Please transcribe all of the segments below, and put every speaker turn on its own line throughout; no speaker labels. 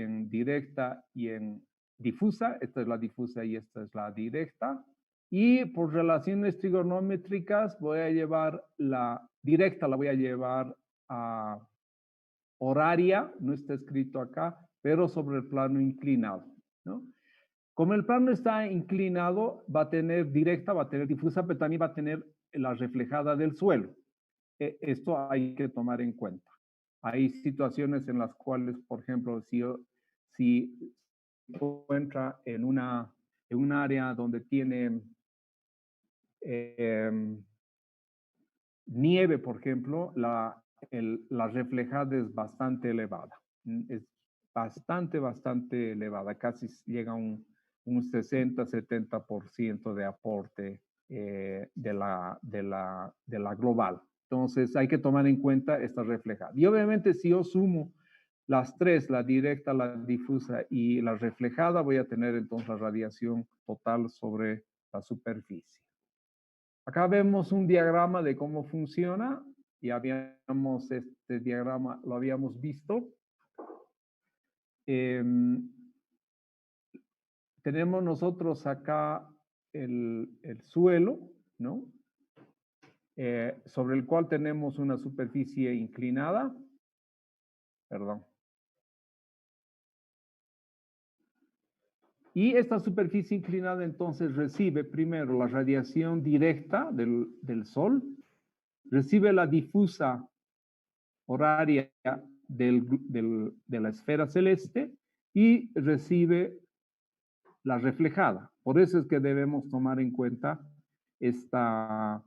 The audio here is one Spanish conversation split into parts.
en directa y en difusa. Esta es la difusa y esta es la directa. Y por relaciones trigonométricas voy a llevar la directa, la voy a llevar a horaria, no está escrito acá, pero sobre el plano inclinado, ¿no? Como el plano está inclinado, va a tener directa, va a tener difusa, pero también va a tener la reflejada del suelo. Esto hay que tomar en cuenta. Hay situaciones en las cuales, por ejemplo, si encuentra en un área donde tiene nieve, por ejemplo, la reflejada es bastante elevada. Es bastante elevada. Casi llega a un 60-70% de aporte de la global. Entonces hay que tomar en cuenta esta reflejada. Y obviamente si yo sumo las tres, la directa, la difusa y la reflejada, voy a tener entonces la radiación total sobre la superficie. Acá vemos un diagrama de cómo funciona. Ya habíamos, este diagrama lo habíamos visto. Tenemos nosotros acá el suelo, ¿no? Sobre el cual tenemos una superficie inclinada. Perdón. Y esta superficie inclinada entonces recibe primero la radiación directa del Sol, recibe la difusa horaria de la esfera celeste y recibe la reflejada. Por eso es que debemos tomar en cuenta esta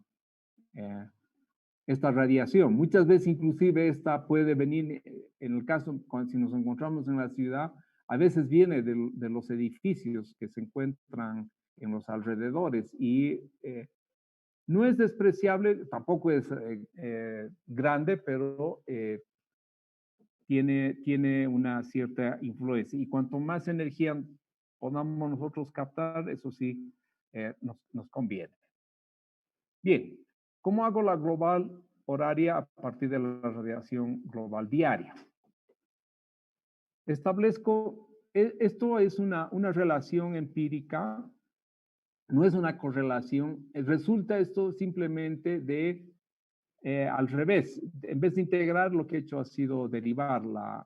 radiación. Muchas veces inclusive esta puede venir, en el caso, si nos encontramos en la ciudad, a veces viene de los edificios que se encuentran en los alrededores y no es despreciable, tampoco es grande, pero tiene una cierta influencia. Y cuanto más energía podamos nosotros captar, eso sí nos conviene. Bien, ¿cómo hago la global horaria a partir de la radiación global diaria? Establezco, esto es una relación empírica, no es una correlación, resulta esto simplemente al revés, en vez de integrar, lo que he hecho ha sido derivar una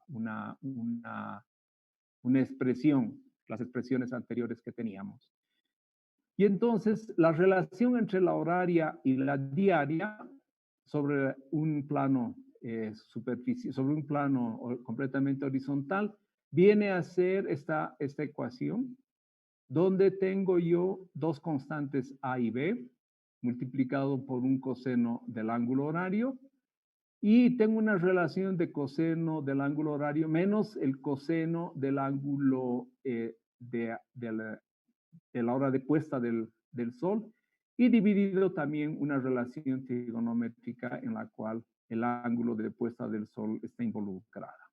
expresión, las expresiones anteriores que teníamos. Y entonces la relación entre la horaria y la diaria sobre un plano sobre un plano completamente horizontal, viene a ser esta ecuación, donde tengo yo dos constantes A y B, multiplicado por un coseno del ángulo horario, y tengo una relación de coseno del ángulo horario menos el coseno del ángulo de la hora de puesta del Sol, y dividido también una relación trigonométrica en la cual el ángulo de puesta del Sol está involucrada.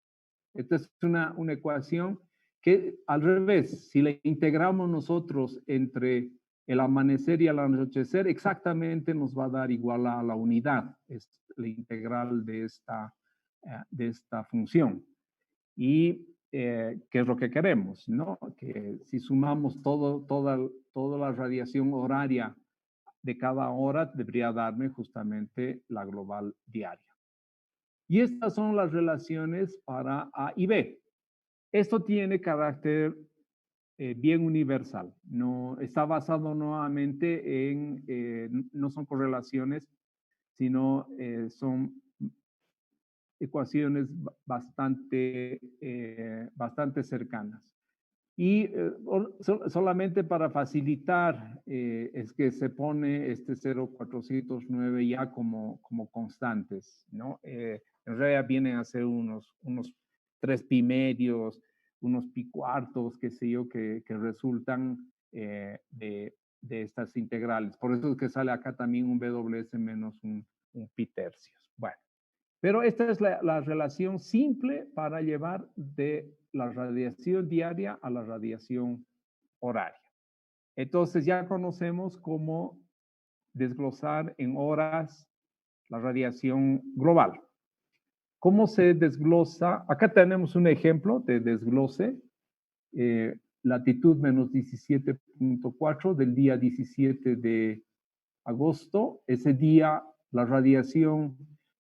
Esta es una ecuación que, al revés, si la integramos nosotros entre el amanecer y el anochecer, exactamente nos va a dar igual a la unidad, es la integral de esta función. Y ¿qué es lo que queremos? ¿No? Que si sumamos toda la radiación horaria de cada hora, debería darme justamente la global diaria. Y estas son las relaciones para A y B. Esto tiene carácter bien universal. No, está basado nuevamente no son correlaciones, sino son ecuaciones bastante cercanas. Y solamente para facilitar es que se pone este 0,409 ya como constantes, ¿no? En realidad vienen a ser unos 3 pi medios, unos pi cuartos, qué sé yo, que resultan de estas integrales. Por eso es que sale acá también un BWS menos un pi tercios. Bueno. Pero esta es la relación simple para llevar de la radiación diaria a la radiación horaria. Entonces ya conocemos cómo desglosar en horas la radiación global. ¿Cómo se desglosa? Acá tenemos un ejemplo de desglose. Latitud menos 17.4 del día 17 de agosto. Ese día la radiación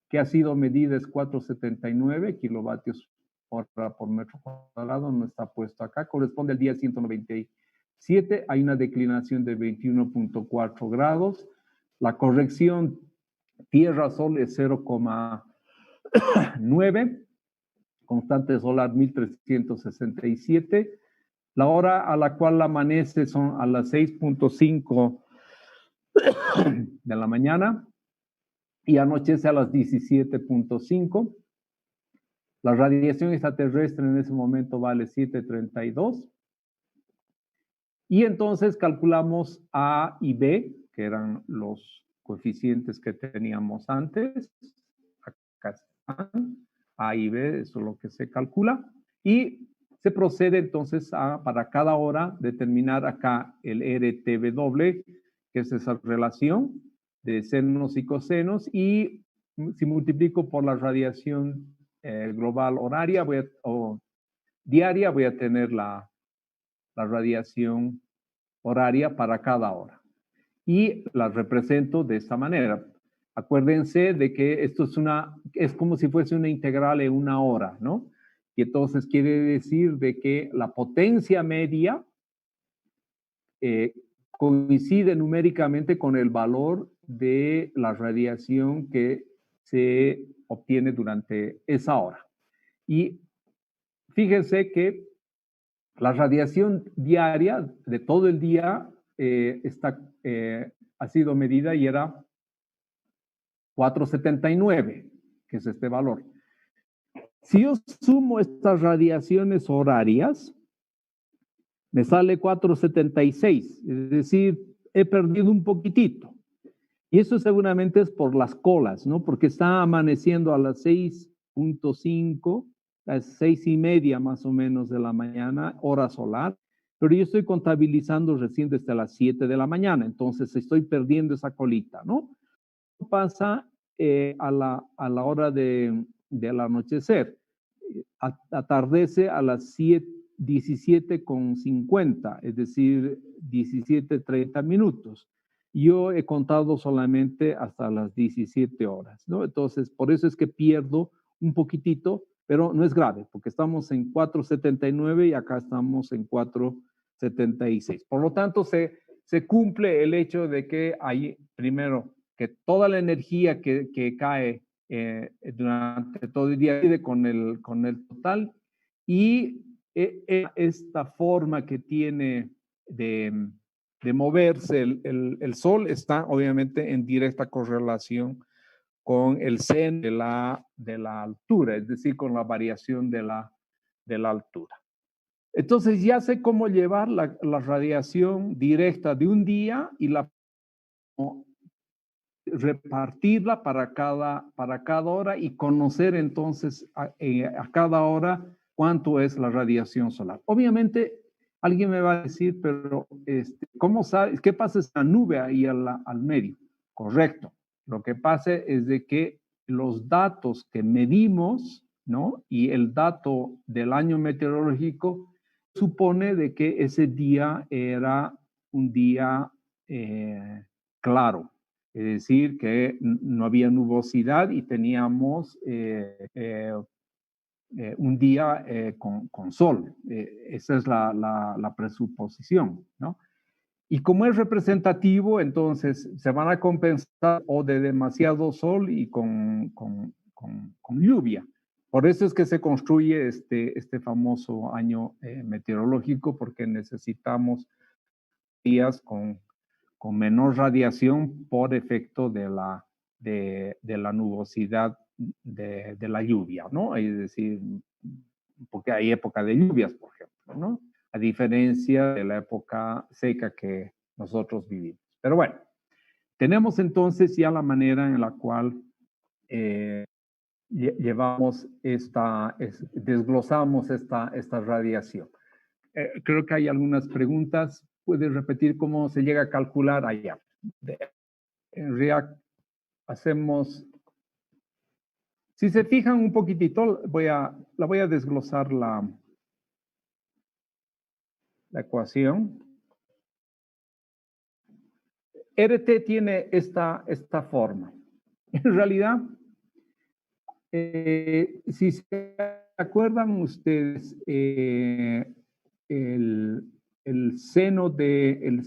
que ha sido medida es 479 kilovatios hora por metro cuadrado, no está puesto acá, corresponde al día 197, hay una declinación de 21.4 grados, la corrección Tierra-Sol es 0,9, constante solar 1367, la hora a la cual amanece son a las 6.5 de la mañana y anochece a las 17.5. La radiación extraterrestre en ese momento vale 732. Y entonces calculamos A y B, que eran los coeficientes que teníamos antes. Acá están. A y B, eso es lo que se calcula. Y se procede entonces a, para cada hora, determinar acá el RTW, que es esa relación de senos y cosenos. Y si multiplico por la radiación global horaria o diaria, voy a tener la radiación horaria para cada hora. Y la represento de esta manera. Acuérdense de que esto es como si fuese una integral en una hora, ¿no? Y entonces quiere decir de que la potencia media coincide numéricamente con el valor de la radiación que se obtiene durante esa hora. Y fíjense que la radiación diaria de todo el día ha sido medida y era 479, que es este valor. Si yo sumo estas radiaciones horarias, me sale 476, es decir, he perdido un poquitito. Y eso seguramente es por las colas, ¿no? Porque está amaneciendo a las 6.5, las 6:30 más o menos de la mañana, hora solar, pero yo estoy contabilizando recién desde las 7 de la mañana, entonces estoy perdiendo esa colita, ¿no? Pasa a la hora del anochecer, atardece a las 17:50, es decir, 17:30 minutos. Yo he contado solamente hasta las 17 horas, ¿no? Entonces, por eso es que pierdo un poquitito, pero no es grave, porque estamos en 479 y acá estamos en 476. Por lo tanto, se cumple el hecho de que hay, primero, que toda la energía que cae durante todo el día con el total y esta forma que tiene de moverse el Sol está obviamente en directa correlación con el seno de la altura, es decir, con la variación de la altura. Entonces ya sé cómo llevar la radiación directa de un día y repartirla para cada hora y conocer entonces a cada hora cuánto es la radiación solar. Obviamente, alguien me va a decir, pero ¿cómo sabes? ¿Qué pasa esa nube ahí al medio? Correcto. Lo que pasa es de que los datos que medimos, ¿no? Y el dato del año meteorológico supone de que ese día era un día claro. Es decir, que no había nubosidad y teníamos un día con sol. Esa es la presuposición, ¿no? Y como es representativo, entonces se van a compensar o de demasiado sol y con lluvia. Por eso es que se construye este famoso año meteorológico, porque necesitamos días con menor radiación por efecto de la nubosidad de la lluvia, ¿no? Es decir, porque hay época de lluvias, por ejemplo, ¿no? A diferencia de la época seca que nosotros vivimos. Pero bueno, tenemos entonces ya la manera en la cual llevamos desglosamos esta radiación. Creo que hay algunas preguntas. ¿Puedes repetir cómo se llega a calcular allá? En React hacemos Si se fijan un poquitito, la voy a desglosar la ecuación. RT tiene esta forma. En realidad, si se acuerdan ustedes, el seno de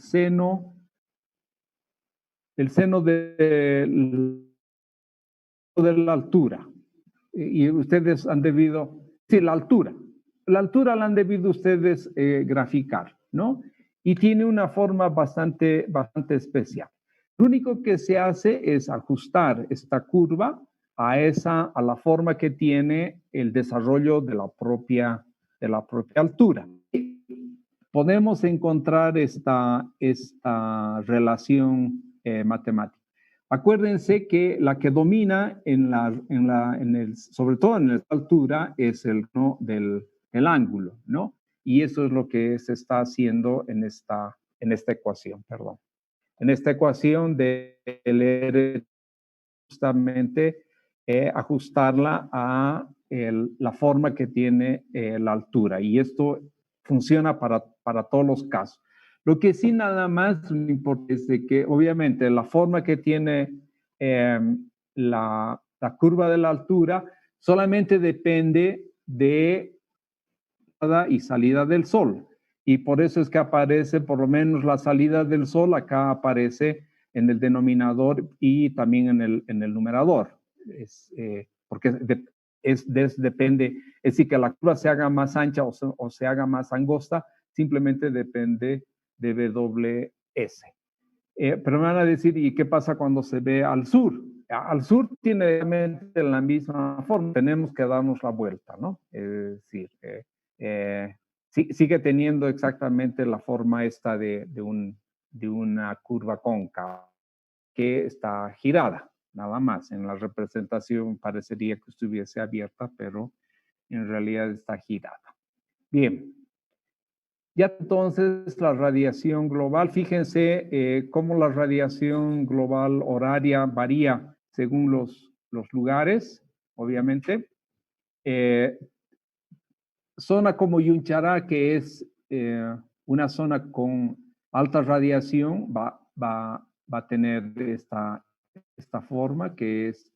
la altura, y ustedes han debido, sí, la altura la han debido ustedes graficar, ¿no? Y tiene una forma bastante especial. Lo único que se hace es ajustar esta curva a la forma que tiene el desarrollo de la propia altura. Podemos encontrar esta relación matemática. Acuérdense que la que domina sobre todo en la altura es el ángulo, ¿no? Y eso es lo que se está haciendo en esta ecuación, perdón. En esta ecuación del R, justamente ajustarla a la forma que tiene la altura. Y esto funciona para todos los casos. Lo que sí nada más importa es de que obviamente la forma que tiene la curva de la altura solamente depende de entrada y salida del sol. Y por eso es que aparece por lo menos la salida del sol, acá aparece en el denominador y también en el numerador. Porque depende, es decir, que la curva se haga más ancha o se haga más angosta, simplemente depende de WS. Pero me van a decir, ¿y qué pasa cuando se ve al sur? Al sur tiene realmente la misma forma, tenemos que darnos la vuelta, ¿no? Es decir, sigue teniendo exactamente la forma esta de una curva cóncava que está girada, nada más. En la representación parecería que estuviese abierta, pero en realidad está girada. Bien. Ya entonces la radiación global, fíjense cómo la radiación global horaria varía según los lugares, obviamente. Zona como Yunchara, que es una zona con alta radiación, va a tener esta forma, que es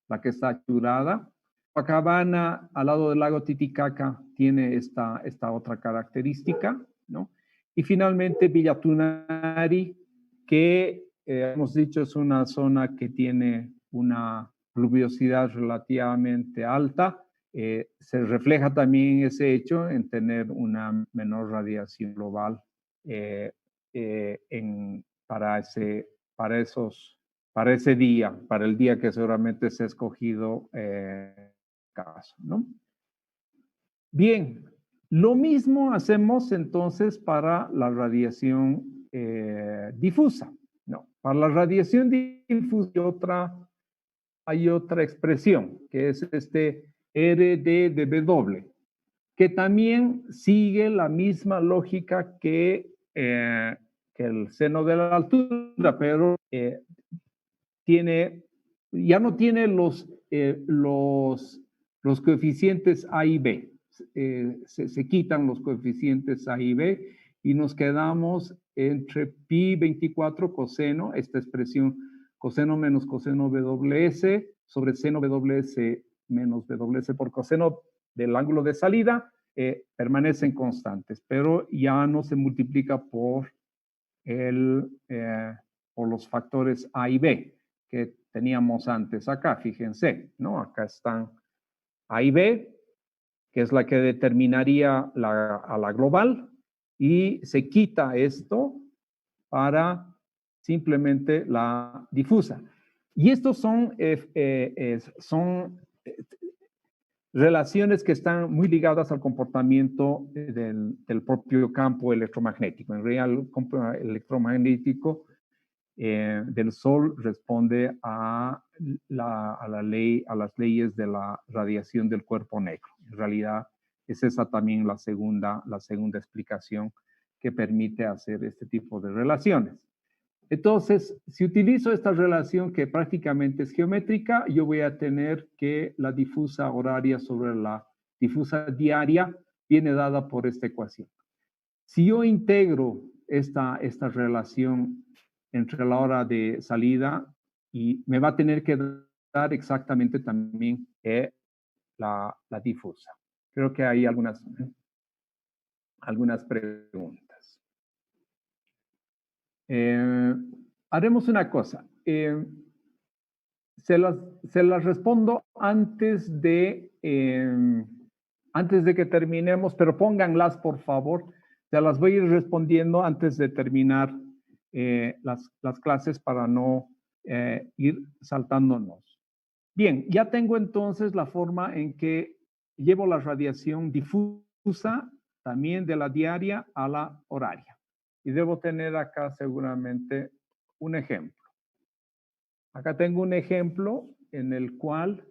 la que está achurada. Copacabana, al lado del lago Titicaca, tiene esta otra característica, ¿no? Y finalmente Villa Tunari, que hemos dicho es una zona que tiene una pluviosidad relativamente alta. Se refleja también ese hecho en tener una menor radiación global para ese día, para el día que seguramente se ha escogido caso, ¿no? Bien, lo mismo hacemos entonces para la radiación difusa, ¿no? Para la radiación difusa hay otra expresión, que es RDW, que también sigue la misma lógica que el seno de la altura, pero ya no tiene los coeficientes A y B. Se quitan los coeficientes A y B y nos quedamos entre pi 24 coseno, esta expresión coseno menos coseno WS sobre seno WS menos WS por coseno del ángulo de salida, permanecen constantes, pero ya no se multiplica por los factores A y B que teníamos antes acá, fíjense, ¿no? Acá están A y B, que es la que determinaría a la global, y se quita esto para simplemente la difusa. Y estos son relaciones que están muy ligadas al comportamiento del propio campo electromagnético. En realidad, el campo electromagnético del Sol responde a las leyes de la radiación del cuerpo negro. En realidad, es esa también la segunda explicación que permite hacer este tipo de relaciones. Entonces, si utilizo esta relación que prácticamente es geométrica, yo voy a tener que la difusa horaria sobre la difusa diaria viene dada por esta ecuación. Si yo integro esta relación entre la hora de salida y me va a tener que dar exactamente también la difusa. Creo que hay algunas preguntas. Haremos una cosa. Se las respondo antes de que terminemos, pero pónganlas, por favor. Se las voy a ir respondiendo antes de terminar las clases para no ir saltándonos. Bien, ya tengo entonces la forma en que llevo la radiación difusa también de la diaria a la horaria. Y debo tener acá seguramente un ejemplo. Acá tengo un ejemplo en el cual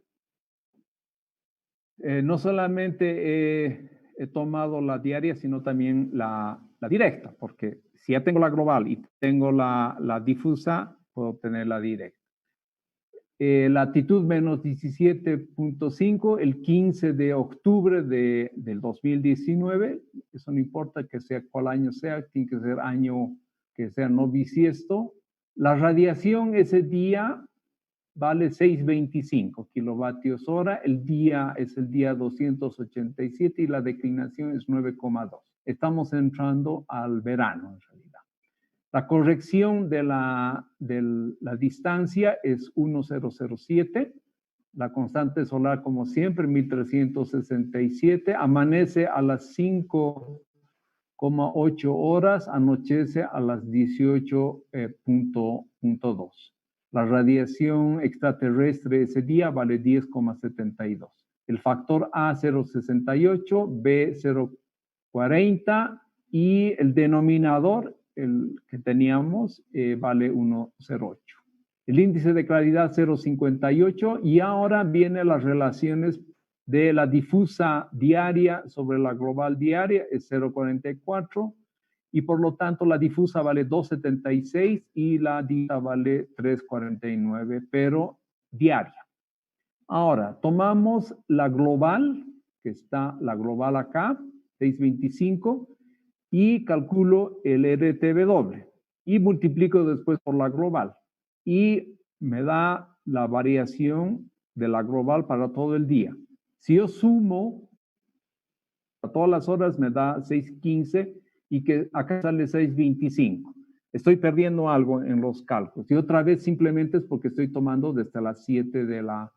no solamente he tomado la diaria, sino también la directa, porque si ya tengo la global y tengo la difusa, puedo tener la directa. Latitud menos 17.5, el 15 de octubre del 2019. Eso no importa que sea cuál año sea, tiene que ser año que sea no bisiesto. La radiación ese día vale 625 kilovatios hora. El día es el día 287 y la declinación es 9,2. Estamos entrando al verano en realidad. La corrección de la distancia es 1007. La constante solar, como siempre, 1367. Amanece a las 5,8 horas, anochece a las 18.2. La radiación extraterrestre ese día vale 10,72. El factor A 0,68, B 0,40 y el denominador, el que teníamos, vale 1,08. El índice de claridad 0,58 y ahora vienen las relaciones de la difusa diaria sobre la global diaria, es 0,44 y por lo tanto la difusa vale 2,76 y la difusa vale 3,49, pero diaria. Ahora, tomamos la global, que está la global acá, 625, y calculo el RTW y multiplico después por la global y me da la variación de la global para todo el día. Si yo sumo a todas las horas me da 615 y que acá sale 625. Estoy perdiendo algo en los cálculos. Y otra vez simplemente es porque estoy tomando desde las 7 de la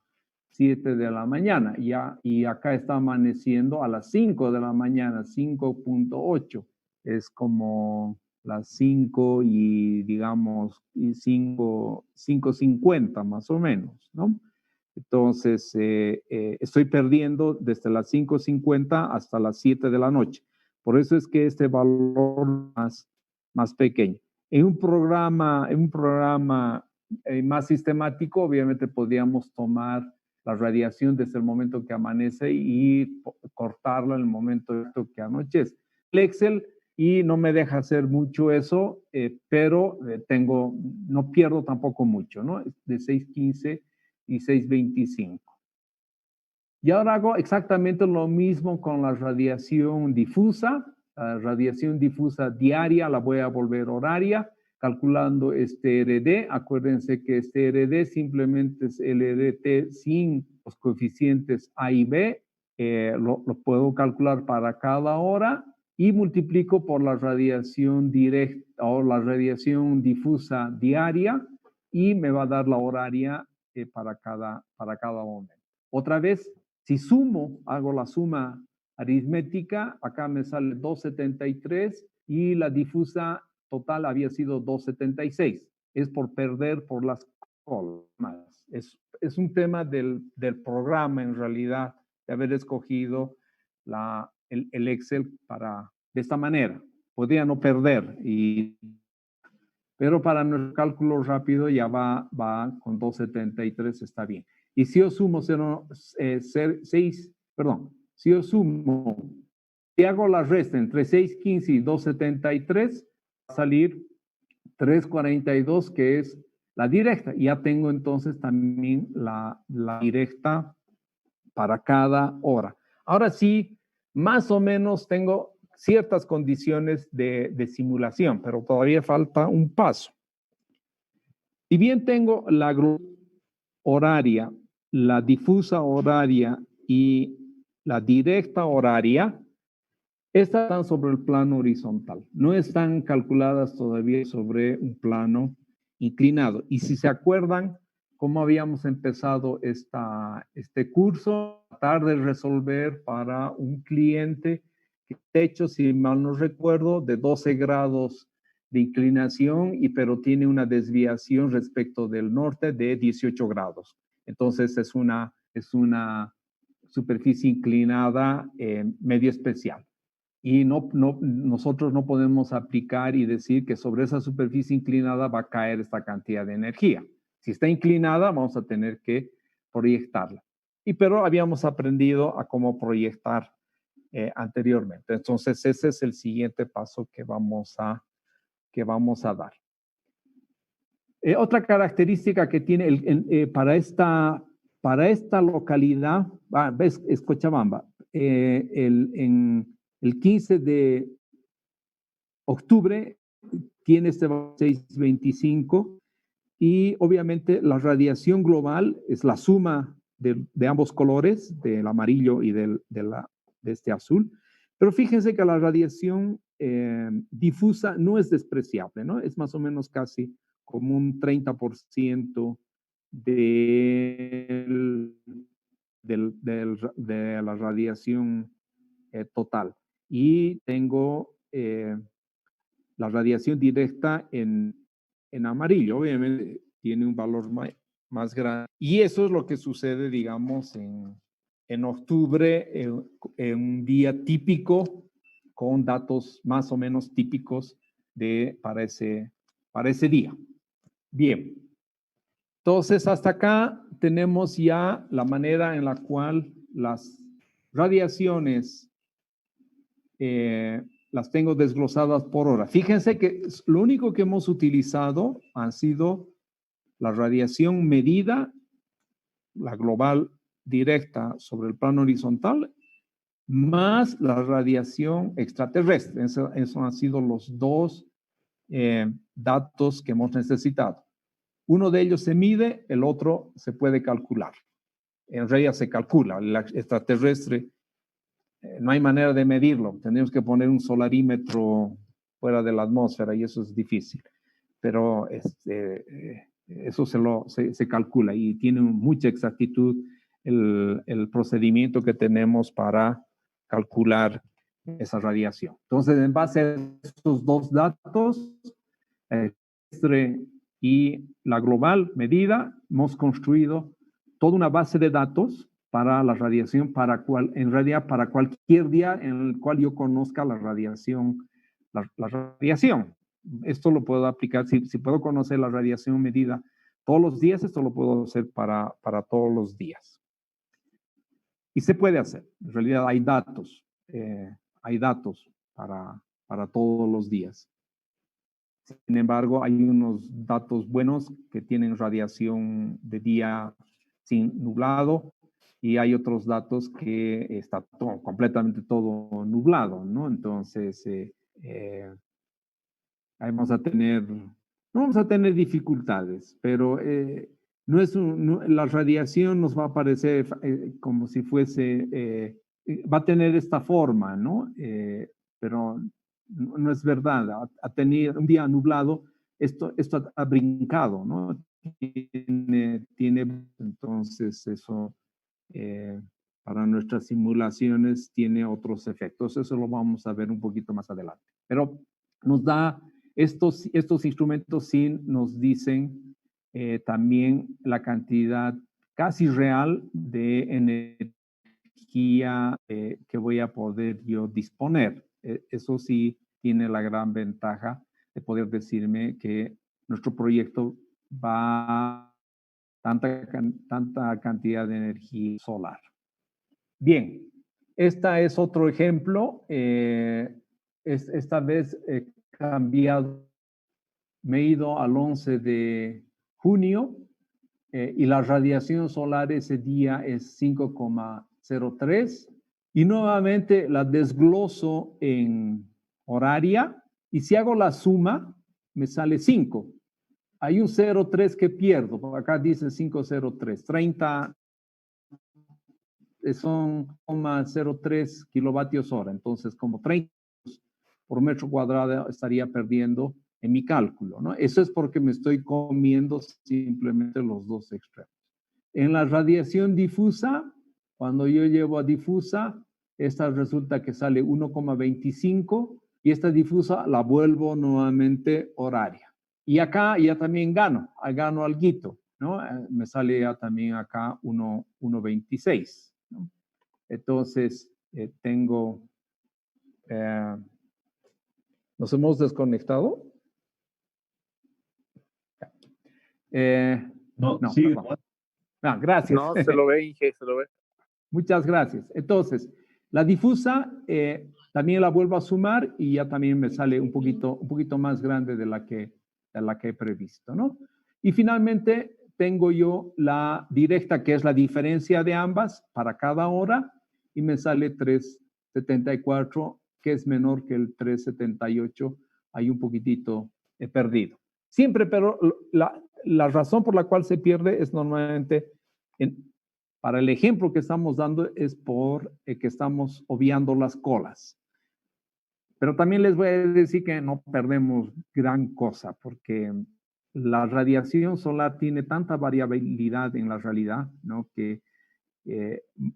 mañana. Y acá está amaneciendo a las 5 de la mañana, 5.8. Es como las 5 y digamos 5:50 más o menos, ¿no? Entonces, estoy perdiendo desde las 5:50 hasta las 7 de la noche. Por eso es que este valor más pequeño. En un programa más sistemático, obviamente podríamos tomar la radiación desde el momento que amanece y cortarla en el momento que anochece. El Excel y no me deja hacer mucho eso, pero no pierdo tampoco mucho, ¿no? De 6:15 y 6:25. Y ahora hago exactamente lo mismo con la radiación difusa. La radiación difusa diaria la voy a volver horaria, calculando este RD. Acuérdense que este RD simplemente es el RT sin los coeficientes A y B. Lo puedo calcular para cada hora y multiplico por la radiación directa o la radiación difusa diaria y me va a dar la horaria para cada momento. Otra vez, si sumo, hago la suma aritmética, acá me sale 273 y la difusa total había sido 276. Es por perder por las colmas. Es un tema del programa en realidad, de haber escogido el Excel de esta manera. Podría no perder, pero para nuestro cálculo rápido ya va con 273, está bien. Y si yo sumo si hago la resta entre 615 y 273, va a salir 342, que es la directa. Ya tengo entonces también la directa para cada hora. Ahora sí, más o menos tengo ciertas condiciones de simulación, pero todavía falta un paso. Si bien tengo la horaria, la difusa horaria y la directa horaria, estas están sobre el plano horizontal. No están calculadas todavía sobre un plano inclinado. Y si se acuerdan cómo habíamos empezado este curso, tratar de resolver para un cliente que ha hecho, si mal no recuerdo, de 12 grados de inclinación, pero tiene una desviación respecto del norte de 18 grados. Entonces es una superficie inclinada medio especial. Y nosotros no podemos aplicar y decir que sobre esa superficie inclinada va a caer esta cantidad de energía. Si está inclinada, vamos a tener que proyectarla. Pero habíamos aprendido a cómo proyectar anteriormente. Entonces, ese es el siguiente paso que vamos a dar. Otra característica que tiene para esta localidad, es Cochabamba, el 15 de octubre tiene este 625 y obviamente la radiación global es la suma de ambos colores, del amarillo y de este azul. Pero fíjense que la radiación difusa no es despreciable, ¿no? Es más o menos casi como un 30% de la radiación total. Y tengo la radiación directa en amarillo. Obviamente tiene un valor más grande. Y eso es lo que sucede, digamos, en octubre, en un día típico, con datos más o menos típicos para ese día. Bien. Entonces, hasta acá tenemos ya la manera en la cual las radiaciones las tengo desglosadas por hora. Fíjense que lo único que hemos utilizado han sido la radiación medida, la global directa sobre el plano horizontal, más la radiación extraterrestre. Eso han sido los dos datos que hemos necesitado. Uno de ellos se mide, el otro se puede calcular. En realidad se calcula. El extraterrestre no hay manera de medirlo. Tenemos que poner un solarímetro fuera de la atmósfera y eso es difícil. Pero eso se calcula y tiene mucha exactitud el procedimiento que tenemos para calcular esa radiación. Entonces, en base a estos dos datos, y la global medida, hemos construido toda una base de datos para la radiación, en realidad para cualquier día en el cual yo conozca la radiación. La radiación. Esto lo puedo aplicar, si puedo conocer la radiación medida todos los días, esto lo puedo hacer para todos los días. Y se puede hacer. En realidad hay datos para todos los días. Sin embargo, hay unos datos buenos que tienen radiación de día sin nublado y hay otros datos que está completamente todo nublado, ¿no? Entonces, no vamos a tener dificultades, pero la radiación nos va a parecer como si fuese, va a tener esta forma, ¿no? Pero no es verdad. Ha tenido un día nublado, esto ha brincado, ¿no? Entonces eso para nuestras simulaciones tiene otros efectos. Eso lo vamos a ver un poquito más adelante. Pero nos da, estos instrumentos sí nos dicen también la cantidad casi real de energía que voy a poder yo disponer. Eso sí tiene la gran ventaja de poder decirme que nuestro proyecto va a tanta cantidad de energía solar. Bien, esta es otro ejemplo. Esta vez he cambiado me he ido al 11 de junio y la radiación solar ese día es 5,03 y nuevamente la desgloso en horaria y si hago la suma me sale 5. Hay un 0,3 que pierdo, por acá dice 5,03, 30 son 0,03 kilovatios hora, entonces como 30 por metro cuadrado estaría perdiendo en mi cálculo, ¿no? Eso es porque me estoy comiendo simplemente los dos extremos. En la radiación difusa, cuando yo llevo a difusa, esta resulta que sale 1,25 y esta difusa la vuelvo nuevamente horaria. Y acá ya también gano alguito, ¿no? Me sale ya también acá 1,26, ¿no? Entonces, tengo... ¿nos hemos desconectado?
No,
no,
sí.
gracias.
No, se lo ve, Inge, se lo ve.
Muchas gracias. Entonces, la difusa también la vuelvo a sumar y ya también me sale un poquito más grande de la que he previsto, ¿no? Y finalmente tengo yo la directa, que es la diferencia de ambas para cada hora, y me sale 3,74, que es menor que el 3,78. Hay un poquitito perdido. Siempre, pero la razón por la cual se pierde es normalmente, para el ejemplo que estamos dando, es por que estamos obviando las colas. Pero también les voy a decir que no perdemos gran cosa, porque la radiación solar tiene tanta variabilidad en la realidad, ¿no? Que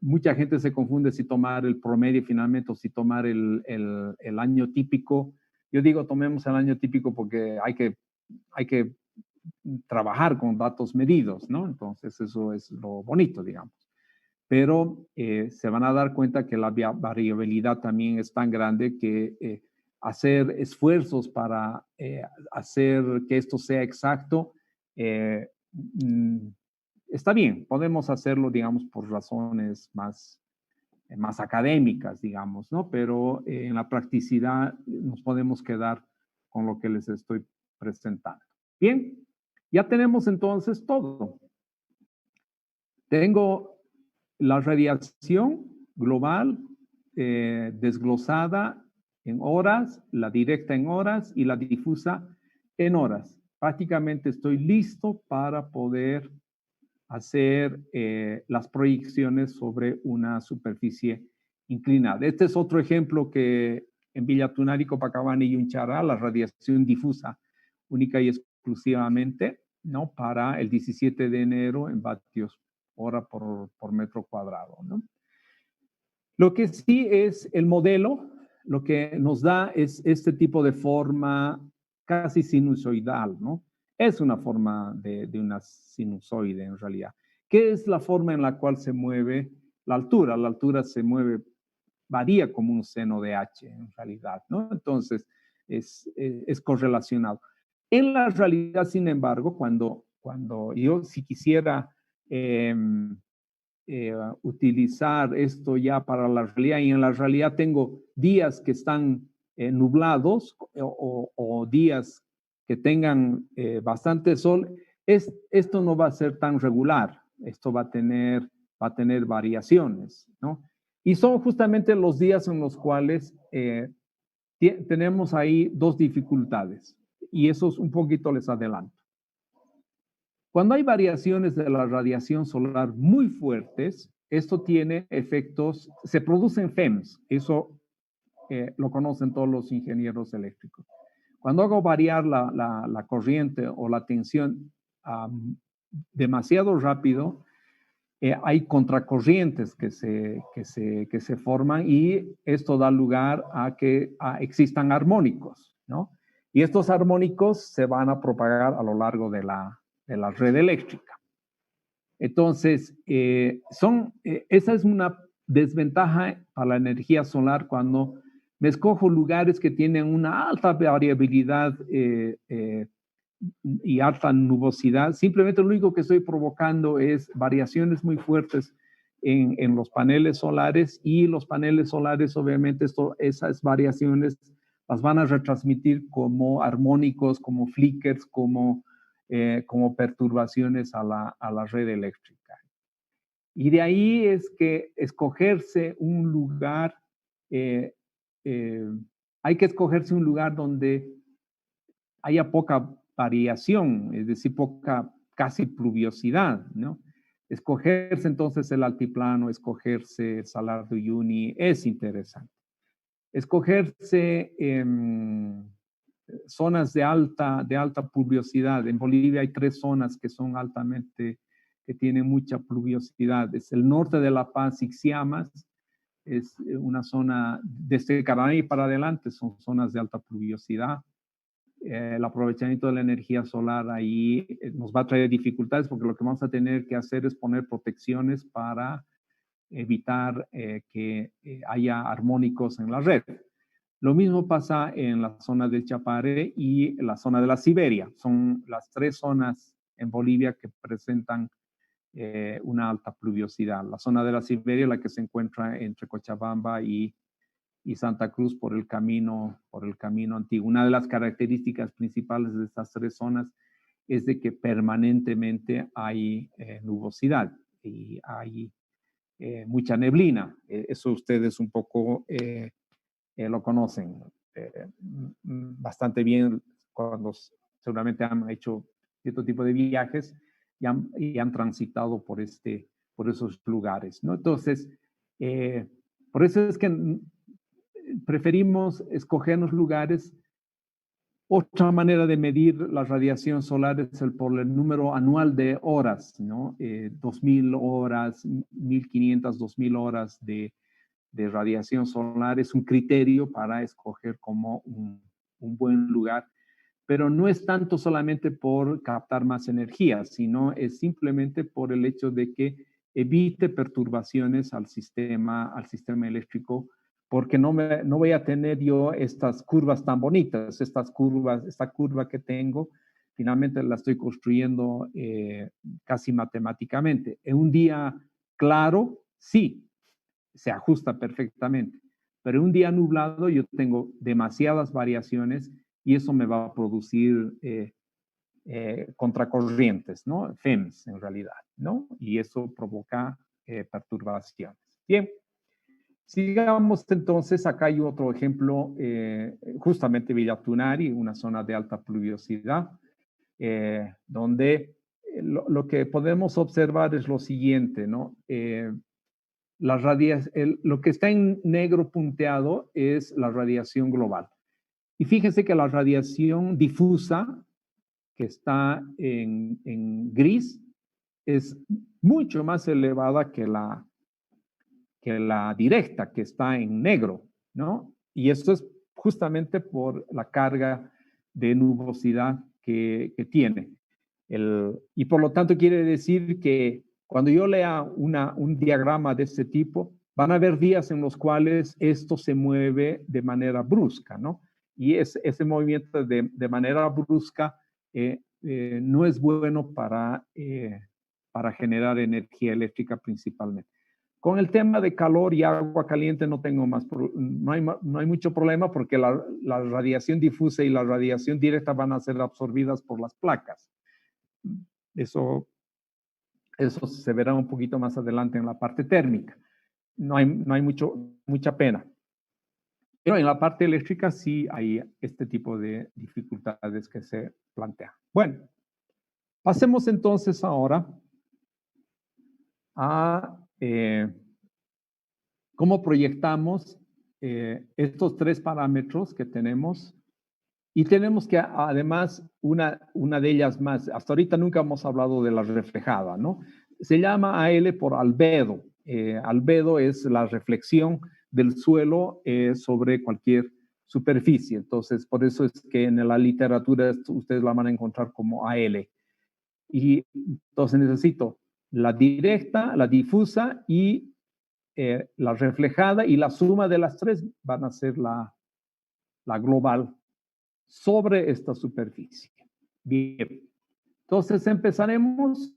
mucha gente se confunde si tomar el promedio finalmente o si tomar el año típico. Yo digo, tomemos el año típico porque hay que trabajar con datos medidos, ¿no? Entonces, eso es lo bonito, digamos. Pero se van a dar cuenta que la variabilidad también es tan grande que hacer esfuerzos para hacer que esto sea exacto está bien. Podemos hacerlo, digamos, por razones más académicas, digamos, ¿no? Pero en la practicidad nos podemos quedar con lo que les estoy presentando. Bien, ya tenemos entonces todo. Tengo la radiación global desglosada en horas, la directa en horas y la difusa en horas. Prácticamente estoy listo para poder hacer las proyecciones sobre una superficie inclinada. Este es otro ejemplo que en Villa Tunari, Copacabana y Unchará, la radiación difusa única y exclusivamente, ¿no? Para el 17 de enero en vatios hora por metro cuadrado, ¿no? Lo que sí es el modelo, lo que nos da es este tipo de forma casi sinusoidal, ¿no? Es una forma de una sinusoide en realidad. ¿Qué es la forma en la cual se mueve la altura? La altura se mueve, varía como un seno de H en realidad, ¿no? Entonces, es correlacionado. En la realidad, sin embargo, cuando yo si quisiera utilizar esto ya para la realidad, y en la realidad tengo días que están nublados o días que tengan bastante sol, esto no va a ser tan regular, esto va a tener variaciones, ¿no? Y son justamente los días en los cuales tenemos ahí dos dificultades, y esos un poquito les adelanto. Cuando hay variaciones de la radiación solar muy fuertes, esto tiene efectos, se producen FEMs, eso lo conocen todos los ingenieros eléctricos. Cuando hago variar la corriente o la tensión demasiado rápido, hay contracorrientes que se forman y esto da lugar a que existan armónicos, ¿no? Y estos armónicos se van a propagar a lo largo de la red eléctrica. Entonces, esa es una desventaja para la energía solar cuando me escojo lugares que tienen una alta variabilidad y alta nubosidad. Simplemente lo único que estoy provocando es variaciones muy fuertes en los paneles solares, y los paneles solares, obviamente, esas variaciones las van a retransmitir como armónicos, como flickers, como perturbaciones a la red eléctrica. Y de ahí es que escogerse un lugar, hay que escogerse un lugar donde haya poca variación, es decir, casi pluviosidad, ¿no? Escogerse entonces el altiplano, escogerse el Salar de Uyuni es interesante. Escogerse zonas de alta pluviosidad. En Bolivia hay 3 zonas que son que tienen mucha pluviosidad. Es el norte de La Paz, Ixiamas, es una zona, desde Caraní para adelante, son zonas de alta pluviosidad. El aprovechamiento de la energía solar ahí nos va a traer dificultades porque lo que vamos a tener que hacer es poner protecciones para evitar que haya armónicos en la red. Lo mismo pasa en la zona del Chapare y la zona de la Siberia. Son las 3 zonas en Bolivia que presentan una alta pluviosidad. La zona de la Siberia, la que se encuentra entre Cochabamba y Santa Cruz por el camino antiguo. Una de las características principales de estas 3 zonas es de que permanentemente hay nubosidad y hay mucha neblina. Eso ustedes un poco lo conocen bastante bien cuando seguramente han hecho cierto tipo de viajes y han transitado por esos lugares, ¿no? Entonces, por eso es que preferimos escogernos lugares. Otra manera de medir la radiación solar es por el número anual de horas, ¿no? 2.000 horas, 1.500, 2.000 horas de radiación solar es un criterio para escoger como un buen lugar, pero no es tanto solamente por captar más energía, sino es simplemente por el hecho de que evite perturbaciones al sistema eléctrico, porque no voy a tener yo estas curvas tan bonitas, esta curva que tengo, finalmente la estoy construyendo casi matemáticamente. En un día claro, sí, se ajusta perfectamente. Pero en un día nublado yo tengo demasiadas variaciones y eso me va a producir contracorrientes, ¿no? FEMS en realidad, ¿no? Y eso provoca perturbaciones. Bien, sigamos entonces, acá hay otro ejemplo, justamente Villa Tunari, una zona de alta pluviosidad, donde lo que podemos observar es lo siguiente, ¿no? Lo que está en negro punteado es la radiación global. Y fíjense que la radiación difusa, que está en gris, es mucho más elevada que la directa, que está en negro, ¿no? Y esto es justamente por la carga de nubosidad que tiene. Y por lo tanto quiere decir que cuando yo lea un diagrama de este tipo, van a haber días en los cuales esto se mueve de manera brusca, ¿no? Y ese movimiento de manera brusca no es bueno para generar energía eléctrica principalmente. Con el tema de calor y agua caliente no hay mucho problema porque la radiación difusa y la radiación directa van a ser absorbidas por las placas. Eso se verá un poquito más adelante en la parte térmica. No hay mucha pena. Pero en la parte eléctrica sí hay este tipo de dificultades que se plantean. Bueno, pasemos entonces ahora a cómo proyectamos estos 3 parámetros que tenemos. Y tenemos que, además, una de ellas más. Hasta ahorita nunca hemos hablado de la reflejada, ¿no? Se llama AL por albedo. Albedo es la reflexión del suelo sobre cualquier superficie. Entonces, por eso es que en la literatura ustedes la van a encontrar como AL. Y entonces necesito la directa, la difusa y la reflejada, y la suma de las 3 van a ser la global sobre esta superficie. Bien, entonces empezaremos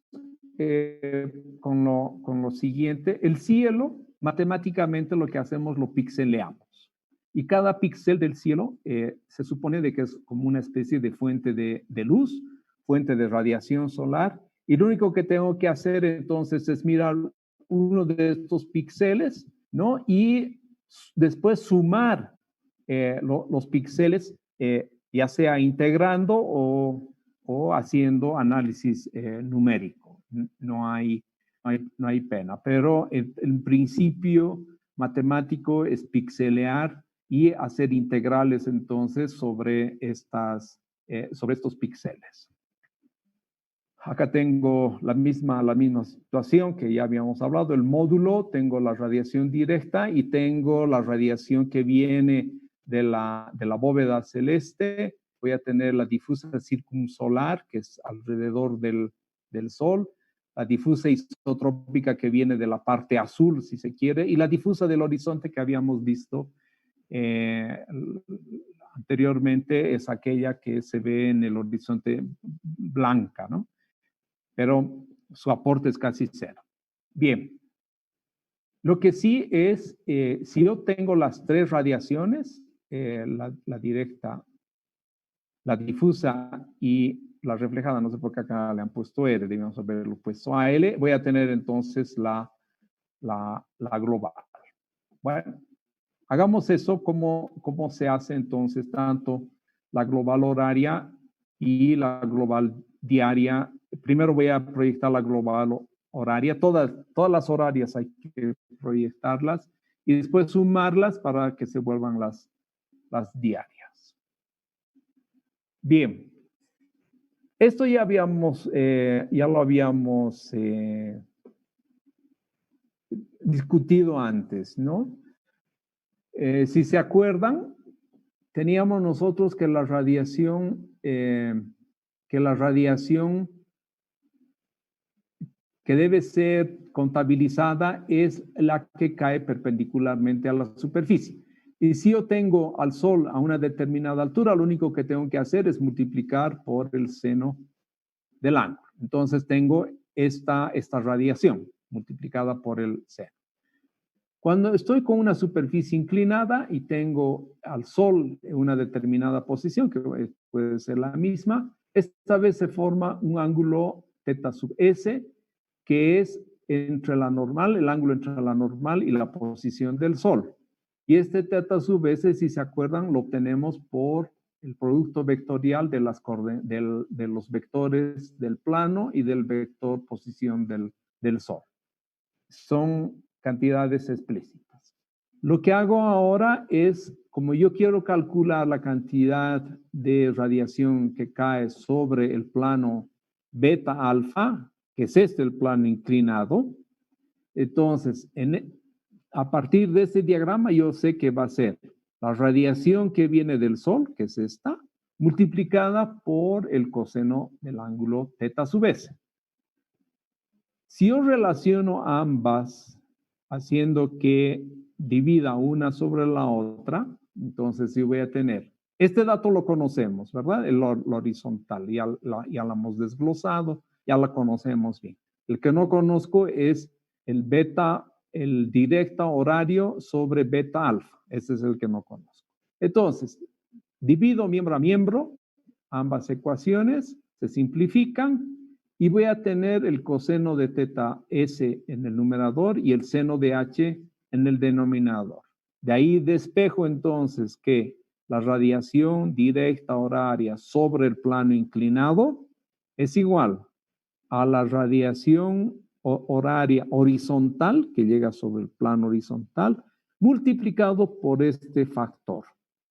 con lo siguiente. El cielo, matemáticamente lo que hacemos lo pixeleamos. Y cada píxel del cielo se supone de que es como una especie de fuente de luz, fuente de radiación solar, y lo único que tengo que hacer entonces es mirar uno de estos píxeles, ¿no? Y después sumar los píxeles, ya sea integrando o haciendo análisis numérico. No hay pena, pero el principio matemático es pixelear y hacer integrales entonces sobre estos píxeles. Acá tengo la misma situación que ya habíamos hablado, el módulo, tengo la radiación directa y tengo la radiación que viene de la bóveda celeste. Voy a tener la difusa circunsolar, que es alrededor del Sol, la difusa isotrópica que viene de la parte azul, si se quiere, y la difusa del horizonte que habíamos visto anteriormente, es aquella que se ve en el horizonte blanca, ¿no? Pero su aporte es casi cero. Bien, lo que sí es, si yo tengo las tres radiaciones, la directa, la difusa y la reflejada, no sé por qué acá le han puesto R, debemos haberlo puesto a L, voy a tener entonces la global. Bueno, hagamos eso, ¿cómo se hace entonces tanto la global horaria y la global diaria? Primero voy a proyectar la global horaria, todas las horarias hay que proyectarlas y después sumarlas para que se vuelvan las diarias. Bien, esto ya lo habíamos discutido antes, ¿no? Si se acuerdan, teníamos nosotros que la radiación que debe ser contabilizada es la que cae perpendicularmente a la superficie. Y si yo tengo al Sol a una determinada altura, lo único que tengo que hacer es multiplicar por el seno del ángulo. Entonces tengo esta radiación multiplicada por el seno. Cuando estoy con una superficie inclinada y tengo al Sol en una determinada posición, que puede ser la misma, esta vez se forma un ángulo θ sub S, que es entre la normal, el ángulo entre la normal y la posición del Sol. Y este θ sub S, si se acuerdan, lo obtenemos por el producto vectorial de los vectores del plano y del vector posición del Sol. Son cantidades explícitas. Lo que hago ahora es, como yo quiero calcular la cantidad de radiación que cae sobre el plano beta alfa, que es el plano inclinado, entonces a partir de este diagrama yo sé que va a ser la radiación que viene del Sol, que es esta, multiplicada por el coseno del ángulo θ sub S. Si yo relaciono ambas haciendo que divida una sobre la otra, entonces yo voy a tener, este dato lo conocemos, ¿verdad? El horizontal, ya la hemos desglosado, ya la conocemos bien. El que no conozco es el beta, el directa horario sobre beta alfa. Ese es el que no conozco. Entonces, divido miembro a miembro, ambas ecuaciones se simplifican y voy a tener el coseno de θ S en el numerador y el seno de H en el denominador. De ahí despejo entonces que la radiación directa horaria sobre el plano inclinado es igual a la radiación horaria horizontal que llega sobre el plano horizontal multiplicado por este factor.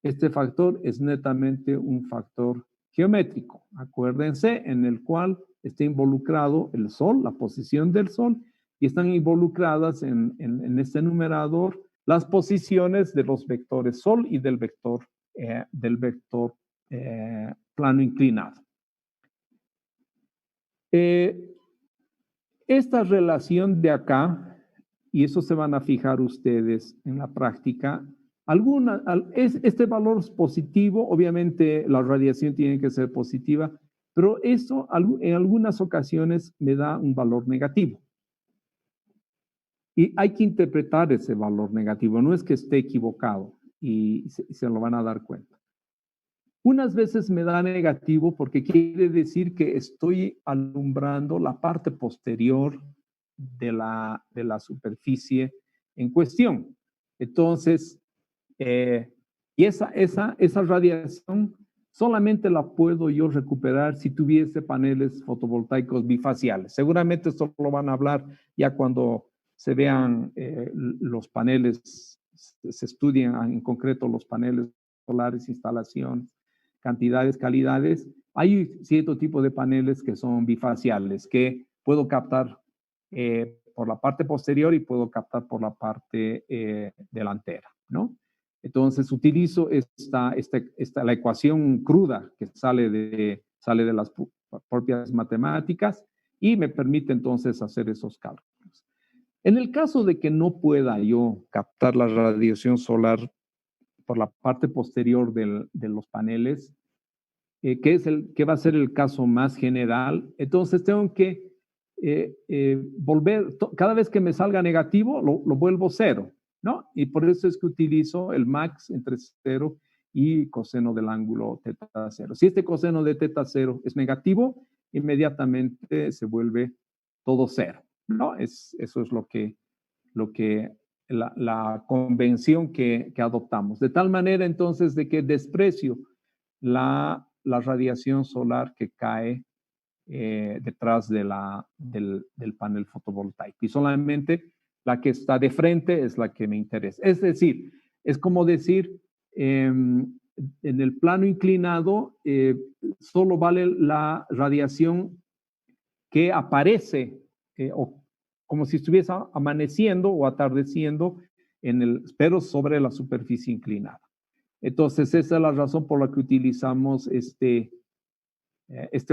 Este factor es netamente un factor geométrico, acuérdense, en el cual está involucrado el Sol, la posición del Sol, y están involucradas en este numerador las posiciones de los vectores Sol y del vector plano inclinado. Esta relación de acá, y eso se van a fijar ustedes en la práctica, este valor es positivo, obviamente la radiación tiene que ser positiva, pero eso en algunas ocasiones me da un valor negativo. Y hay que interpretar ese valor negativo, no es que esté equivocado. y se lo van a dar cuenta. Unas veces me da negativo porque quiere decir que estoy alumbrando la parte posterior de la superficie en cuestión. Entonces, y esa radiación solamente la puedo yo recuperar si tuviese paneles fotovoltaicos bifaciales. Seguramente esto lo van a hablar ya cuando se vean los paneles, se estudien en concreto los paneles solares, instalaciones, cantidades, calidades. Hay cierto tipo de paneles que son bifaciales, que puedo captar por la parte posterior y puedo captar por la parte delantera, ¿no? Entonces utilizo la ecuación cruda que sale de las propias matemáticas y me permite entonces hacer esos cálculos. En el caso de que no pueda yo captar la radiación solar por la parte posterior de los paneles, que va a ser el caso más general, entonces tengo que cada vez que me salga negativo, lo vuelvo cero, ¿no? Y por eso es que utilizo el max entre 0 y coseno del ángulo teta 0. Si este coseno de teta 0 es negativo, inmediatamente se vuelve todo cero, ¿no? Eso es la convención que adoptamos. De tal manera entonces de que desprecio la radiación solar que cae detrás del panel fotovoltaico. Y solamente la que está de frente es la que me interesa. Es decir, es como decir, en el plano inclinado solo vale la radiación que aparece o como si estuviese amaneciendo o atardeciendo pero sobre la superficie inclinada. Entonces, esa es la razón por la que utilizamos este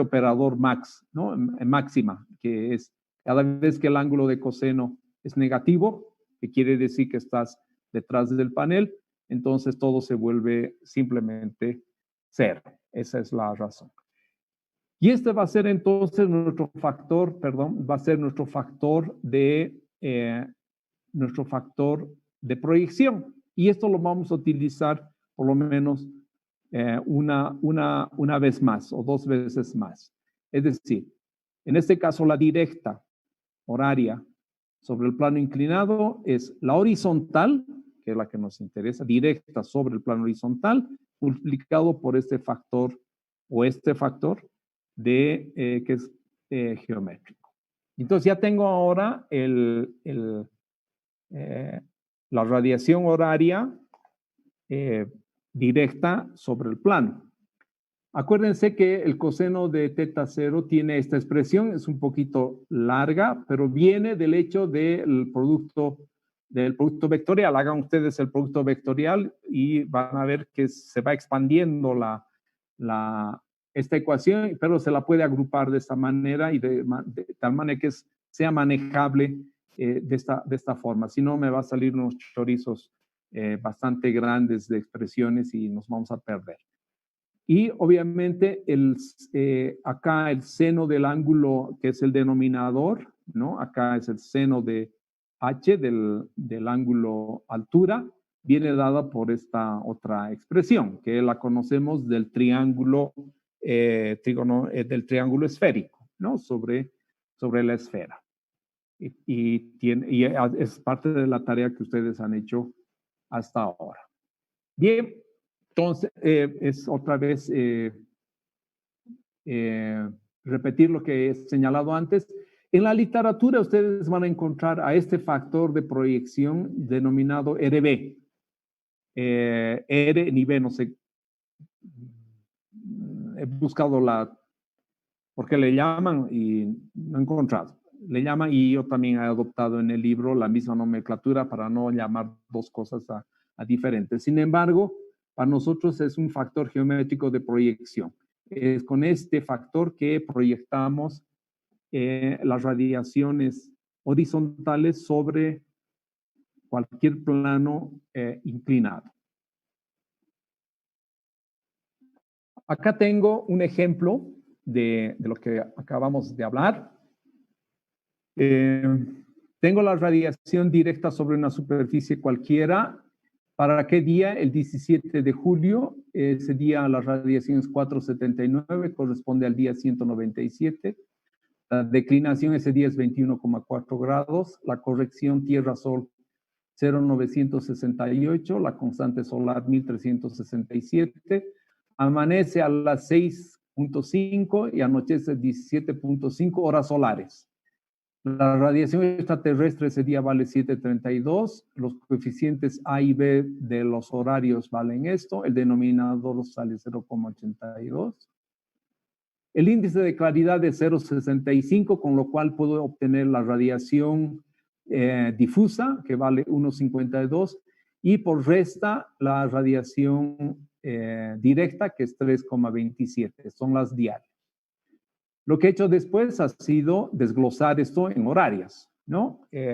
operador max, ¿no? Máxima, que es cada vez que el ángulo de coseno es negativo, que quiere decir que estás detrás del panel, entonces todo se vuelve simplemente cero. Esa es la razón. Y este va a ser entonces nuestro factor, va a ser nuestro factor de proyección. Y esto lo vamos a utilizar por lo menos una vez más o 2 veces más. Es decir, en este caso la directa horaria sobre el plano inclinado es la horizontal, que es la que nos interesa, directa sobre el plano horizontal, multiplicado por este factor que es geométrico. Entonces ya tengo ahora la radiación horaria directa sobre el plano. Acuérdense que el coseno de teta 0 tiene esta expresión, es un poquito larga, pero viene del hecho del producto vectorial. Hagan ustedes el producto vectorial y van a ver que se va expandiendo esta ecuación, pero se la puede agrupar de esta manera y de tal manera que sea manejable de esta forma. Si no, me va a salir unos chorizos bastante grandes de expresiones y nos vamos a perder. Y obviamente acá el seno del ángulo, que es el denominador, ¿no? Acá es el seno de h del ángulo altura, viene dada por esta otra expresión, que la conocemos del triángulo, del triángulo esférico, ¿no? Sobre la esfera. Y es parte de la tarea que ustedes han hecho hasta ahora. Bien, entonces es otra vez repetir lo que he señalado antes. En la literatura ustedes van a encontrar a este factor de proyección denominado RB. R ni B, no sé. He buscado porque le llaman y no he encontrado. Le llaman y yo también he adoptado en el libro la misma nomenclatura para no llamar dos cosas a diferentes. Sin embargo, para nosotros es un factor geométrico de proyección. Es con este factor que proyectamos las radiaciones horizontales sobre cualquier plano inclinado. Acá tengo un ejemplo de lo que acabamos de hablar. Tengo la radiación directa sobre una superficie cualquiera ¿Para qué día? El 17 de julio. Ese día la radiación es 479, corresponde al día 197. La declinación ese día es 21,4 grados. La corrección Tierra-Sol 0,968. La constante solar 1367. Amanece a las 6.5 y anochece 17.5 horas solares. La radiación extraterrestre ese día vale 732. Los coeficientes A y B de los horarios valen esto. El denominador sale 0,82. El índice de claridad es 0,65, con lo cual puedo obtener la radiación difusa, que vale 1,52, y por resta la radiación directa, que es 3,27. Son las diarias. Lo que he hecho después ha sido desglosar esto en horarias, ¿no? Y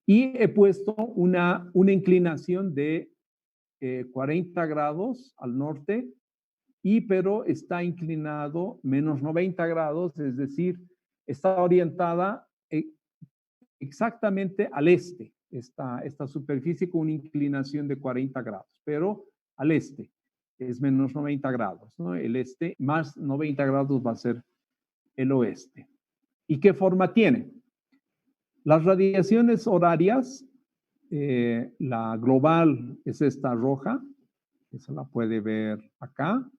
he puesto una inclinación de 40 grados al norte, pero está inclinado menos 90 grados, es decir, está orientada exactamente al este, esta superficie con una inclinación de 40 grados, pero al este es menos 90 grados, ¿no? El este más 90 grados va a ser el oeste. ¿Y qué forma tiene? Las radiaciones horarias, la global es esta roja, esa la puede ver acá,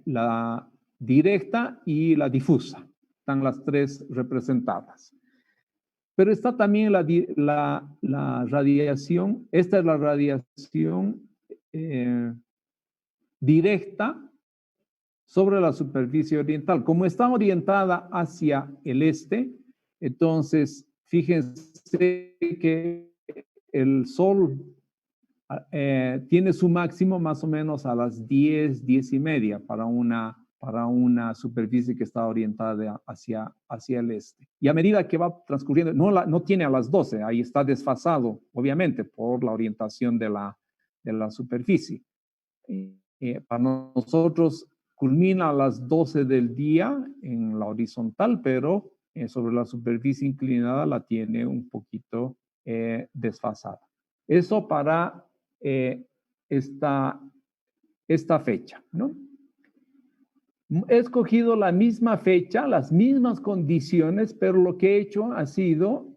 la directa y la difusa, están las tres representadas. Pero está también la radiación, esta es la radiación directa sobre la superficie oriental. Como está orientada hacia el este, entonces fíjense que el Sol tiene su máximo más o menos a las 10, 10 y media para una superficie que está orientada hacia el este. Y a medida que va transcurriendo, no tiene a las 12, ahí está desfasado, obviamente, por la orientación de la superficie. Para nosotros culmina a las 12 del día en la horizontal, pero sobre la superficie inclinada la tiene un poquito desfasada. Eso para esta fecha, ¿no? He escogido la misma fecha, las mismas condiciones, pero lo que he hecho ha sido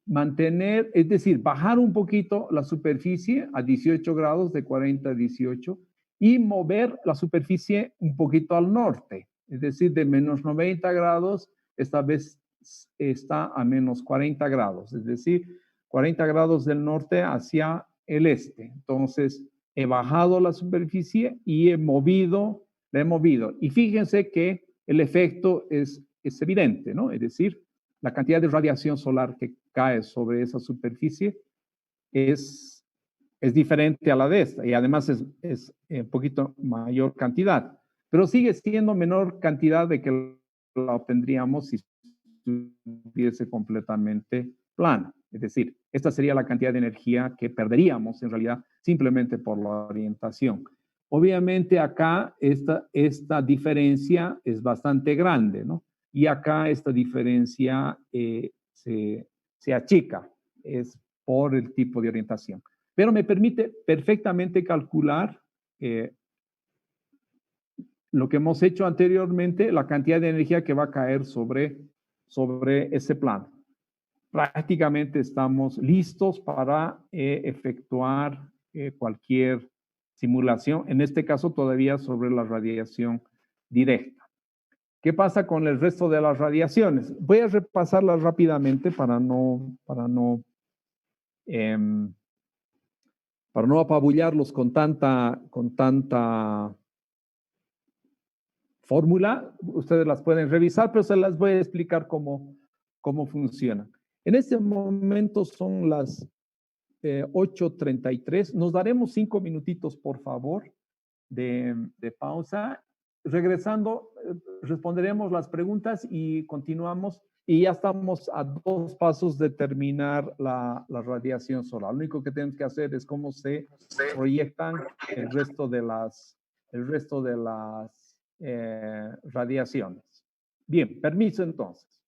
mantener, es decir, bajar un poquito la superficie a 18 grados, de 40 a 18, y mover la superficie un poquito al norte, es decir, de menos 90 grados, esta vez está a menos 40 grados, es decir, 40 grados del norte hacia el este. Entonces, he bajado la superficie y la he movido. Y fíjense que el efecto es evidente, ¿no? Es decir, la cantidad de radiación solar que cae sobre esa superficie es diferente a la de esta, y además es un poquito mayor cantidad, pero sigue siendo menor cantidad de que la obtendríamos si estuviese completamente plana. Es decir, esta sería la cantidad de energía que perderíamos en realidad simplemente por la orientación. Obviamente acá esta diferencia es bastante grande, ¿no? Y acá esta diferencia se achica, es por el tipo de orientación. Pero me permite perfectamente calcular lo que hemos hecho anteriormente, la cantidad de energía que va a caer sobre ese plano. Prácticamente estamos listos para efectuar cualquier simulación, en este caso todavía sobre la radiación directa. ¿Qué pasa con el resto de las radiaciones? Voy a repasarlas rápidamente para no apabullarlos con tanta fórmula. Ustedes las pueden revisar, pero se las voy a explicar cómo funcionan. En este momento son las 8:33. Nos daremos 5 minutitos, por favor, de pausa. Regresando, responderemos las preguntas y continuamos. Y ya estamos a 2 pasos de terminar la radiación solar. Lo único que tenemos que hacer es cómo se proyectan el resto de las radiaciones. Bien, permiso entonces.